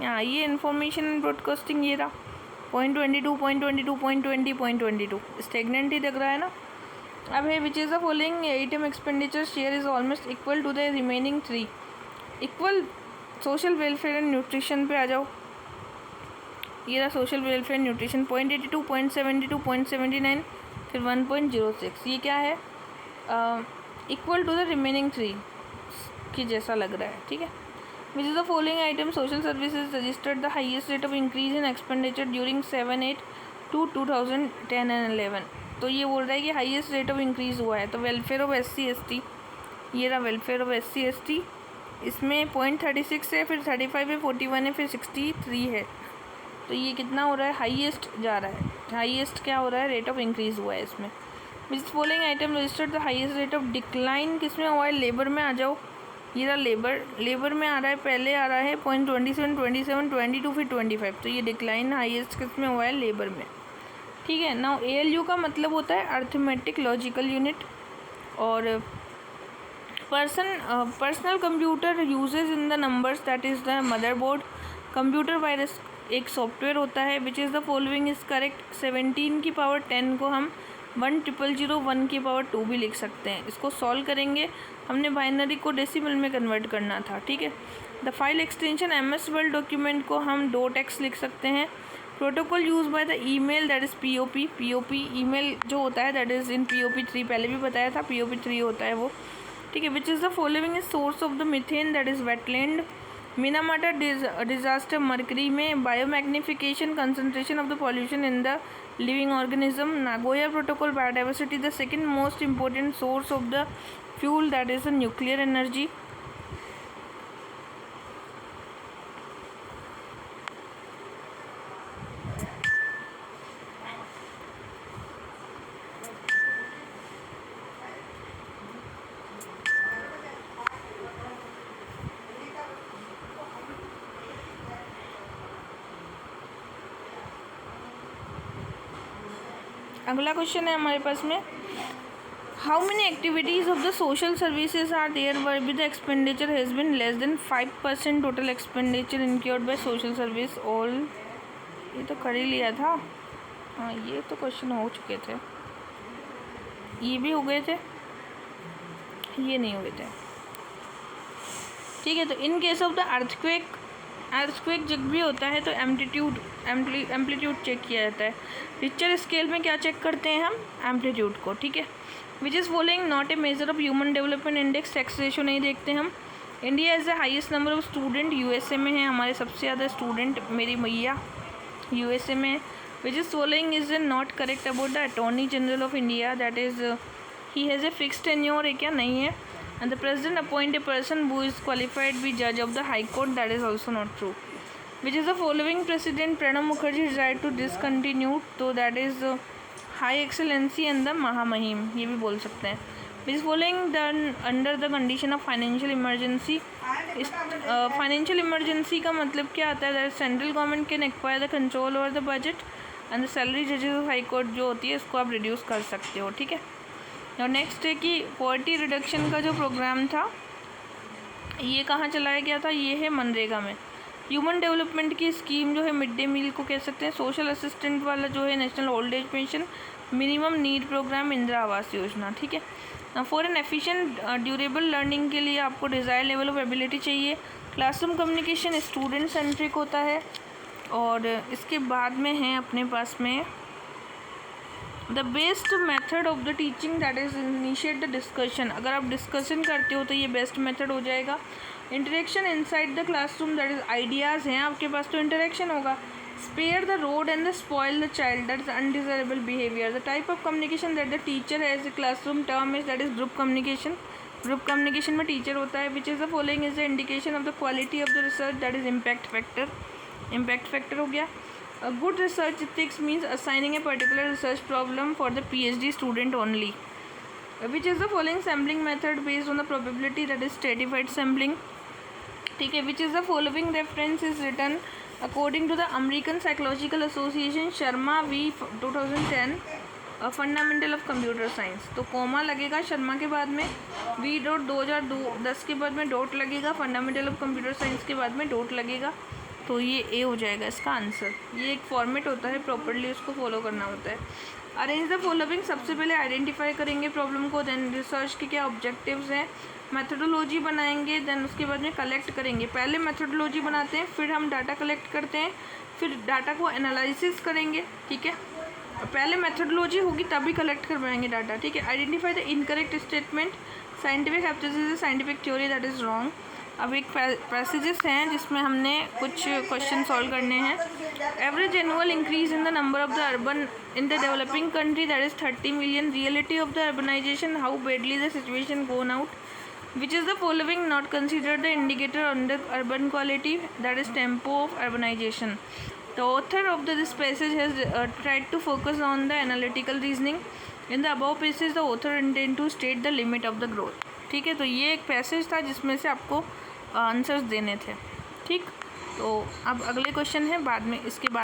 यहाँ ये इन्फॉर्मेशन एंड ब्रॉडकास्टिंग ये रहा 0.22, 0.22, 0.20, 0.22 स्टेगनेंट ही लग रहा है ना। अब है which is the following item expenditure share is almost equal to the remaining 3 equal. Social welfare and nutrition पे आ जाओ। ये रहा सोशल वेलफेयर न्यूट्रिशन 0.82, 0.72, 0.79 फिर 1.06। ये क्या है, इक्वल टू द रिमेनिंग 3 की जैसा लग रहा है, ठीक है। Which is the following item social services registered the highest rate of increase in expenditure during 7-8 to 2010 and 11। तो ये बोल रहा है कि हाईएस्ट रेट ऑफ इंक्रीज़ हुआ है। तो वेलफेयर ऑफ SC/ST, ये रहा वेलफेयर ऑफ SC/ST, इसमें 0.36 है, फिर 35 है, 41 है, फिर 63 है। तो ये कितना हो रहा है, हाईएस्ट जा रहा है। हाईएस्ट क्या हो रहा है, रेट ऑफ इंक्रीज़ हुआ है इसमें। Which following item registered the highest rate of decline, किसमें हुआ है, लेबर में आ जाओ। ये रहा लेबर में आ रहा है, पहले आ रहा है 0.27, 27, 22 फिर 25। तो ये डिक्लाइन हाईएस्ट किसमें हुआ है, लेबर में, ठीक है। नाउ ALU का मतलब होता है अर्थमेटिक लॉजिकल यूनिट। और personal computer usages in the numbers that is the motherboard. Computer virus एक सॉफ्टवेयर होता है। Which is the following is correct. 17 की पावर 10 को हम 1000 की पावर 2 भी लिख सकते हैं। इसको सॉल्व करेंगे, हमने बाइनरी को डेसिमल में कन्वर्ट करना था, ठीक है। The file extension MS word document को हम .x लिख सकते हैं। Protocol use by the email that is POP email जो होता है दैट इज़ इन POP3, पहले भी बताया था POP3 होता है वो, ठीक है। Which is the following is source of the methane that is wetland. Minamata disaster mercury में biomagnification concentration of the pollution in the living organism. Nagoya protocol biodiversity the second most important source of the fuel that is the nuclear energy. अगला question है हमारे पास में, how many activities of the social services are there were be the expenditure has been less than 5% total expenditure incurred by social service all. ये तो कर ही लिया था, हाँ ये तो क्वेश्चन हो चुके थे, ये भी हो गए थे, ये नहीं हुए थे, ठीक है। तो in case of the earthquake जब भी होता है तो एम्पलीट्यूड चेक किया जाता है। रिक्टर स्केल में क्या चेक करते हैं हम, एम्पलीट्यूड को, ठीक है। Which is following not A measure of human development index, sex ratio नहीं देखते हम। India is the highest number of student, USA में है हमारे सबसे ज़्यादा स्टूडेंट, मेरी मैया USA में है। Which is following is not correct about the attorney general of India that is he has a fixed tenure, है क्या, नहीं है। And the president appoint a person who is qualified be जज of the high court, that is also not true. Which is the following president Pranab Mukherjee decide to discontinue, तो that is high excellency and the महामहिम, ये भी बोल सकते हैं। विच is following the under the condition of financial emergency. Financial emergency का मतलब क्या आता है, that central government can acquire the control over the budget and the salary जजेस ऑफ हाई कोर्ट जो होती है इसको आप रिड्यूस कर सकते हो, ठीक है। और नेक्स्ट है कि पॉवर्टी रिडक्शन का जो प्रोग्राम था ये कहाँ चलाया गया था, ये है मनरेगा में। ह्यूमन डेवलपमेंट की स्कीम जो है मिड डे मील को कह सकते हैं। सोशल असिस्टेंट वाला जो है national old age pension, minimum need programme Indira Awaas Yojana, ठीक है। For an efficient durable learning के लिए आपको डिज़ायर लेवल ऑफ एबिलिटी चाहिए। क्लासरूम कम्युनिकेशन स्टूडेंट सेंट्रिक होता है। और इसके बाद में है अपने पास में the best method of the teaching that is initiate the discussion. अगर आप डिस्कशन करते हो तो ये बेस्ट मेथड हो जाएगा। Interaction inside the classroom that is ideas हैं आपके पास तो इंटरेक्शन होगा। Spare the rod and the spoil the child that is undesirable behaviour. The type of communication that the teacher has a classroom term is that is group communication. Group communication में teacher होता है। Which is the following is the indication of the quality of the research that is impact factor. Impact factor हो गया। A good research ethics means assigning a particular research problem for the PhD student only. Which is the following sampling method based on the probability that is stratified sampling. ठीक है, which is the following reference is written according to the American Psychological Association Sharma V 2010 fundamental of computer science. तो comma लगेगा शर्मा के बाद में, V dot 2010 के बाद में डॉट लगेगा, फंडामेंटल ऑफ कंप्यूटर साइंस के बाद में डॉट लगेगा। तो ये ए हो जाएगा इसका आंसर। ये एक फॉर्मेट होता है, प्रॉपर्ली उसको फॉलो करना होता है। अरेंज द फॉलोइंग, सबसे पहले आइडेंटिफाई करेंगे प्रॉब्लम को, देन रिसर्च के क्या ऑब्जेक्टिव्स हैं, मेथोडोलॉजी बनाएंगे, देन उसके बाद में कलेक्ट करेंगे। पहले मेथोडोलॉजी बनाते हैं, फिर हम डाटा कलेक्ट करते हैं, फिर डाटा को एनालिसिस करेंगे। ठीक है, पहले मेथोडोलॉजी होगी तभी कलेक्ट कर पाएंगे डाटा। ठीक है, identify the incorrect statement, scientific hypothesis, scientific theory that is wrong. अब एक पैसेजेस हैं जिसमें हमने कुछ क्वेश्चन सॉल्व करने हैं। Average annual increase in the number of the urban in the developing country that is 30 million. Reality of the urbanisation, how badly the situation gone out. Which is the following not considered the indicator on the urban quality, that is tempo of urbanization. The author of this passage has tried to focus on the analytical reasoning. In the above passage, the author intend to state the limit of the growth. ठीक है, तो ये एक passage था जिसमें से आपको answers देने थे। ठीक, तो अब अगले क्वेश्चन है बाद में, इसके बाद